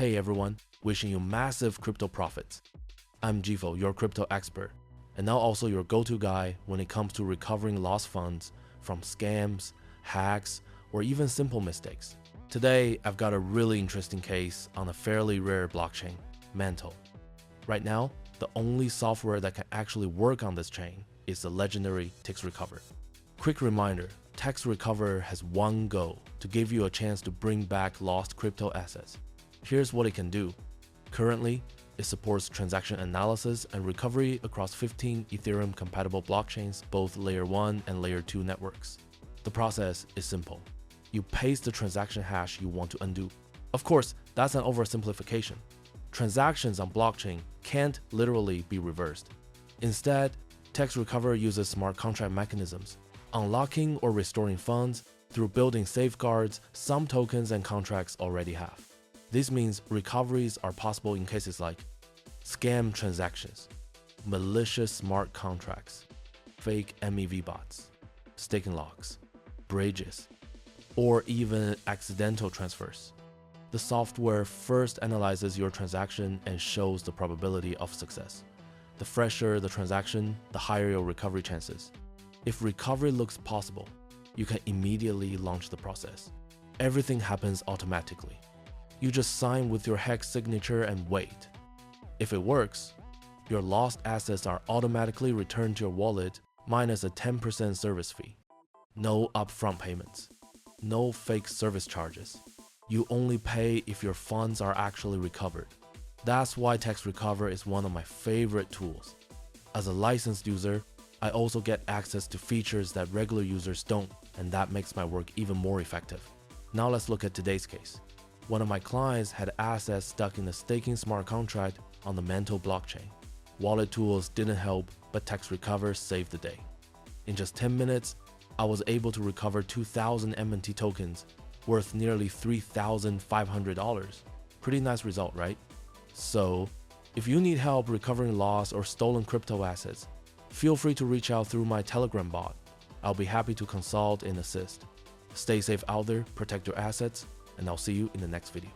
Hey everyone, wishing you massive crypto profits. I'm Gifo, your crypto expert, and now also your go-to guy when it comes to recovering lost funds from scams, hacks, or even simple mistakes. Today, I've got a really interesting case on a fairly rare blockchain, Mantle. Right now, the only software that can actually work on this chain is the legendary TXrecover. Quick reminder, TXrecover has one goal: to give you a chance to bring back lost crypto assets. Here's what it can do. Currently, it supports transaction analysis and recovery across 15 Ethereum-compatible blockchains, both Layer 1 and Layer 2 networks. The process is simple. You paste the transaction hash you want to undo. Of course, that's an oversimplification. Transactions on blockchain can't literally be reversed. Instead, TXrecover uses smart contract mechanisms, unlocking or restoring funds through building safeguards some tokens and contracts already have. This means recoveries are possible in cases like scam transactions, malicious smart contracts, fake MEV bots, staking locks, bridges, or even accidental transfers. The software first analyzes your transaction and shows the probability of success. The fresher the transaction, the higher your recovery chances. If recovery looks possible, you can immediately launch the process. Everything happens automatically. You just sign with your hex signature and wait. If it works, your lost assets are automatically returned to your wallet minus a 10% service fee. No upfront payments. No fake service charges. You only pay if your funds are actually recovered. That's why TXrecover is one of my favorite tools. As a licensed user, I also get access to features that regular users don't, and that makes my work even more effective. Now let's look at today's case. One of my clients had assets stuck in a staking smart contract on the Mantle blockchain. Wallet tools didn't help, but TXrecover saved the day. In just 10 minutes, I was able to recover 2,000 MNT tokens worth nearly $3,500. Pretty nice result, right? So, if you need help recovering lost or stolen crypto assets, feel free to reach out through my Telegram bot. I'll be happy to consult and assist. Stay safe out there, protect your assets, and I'll see you in the next video.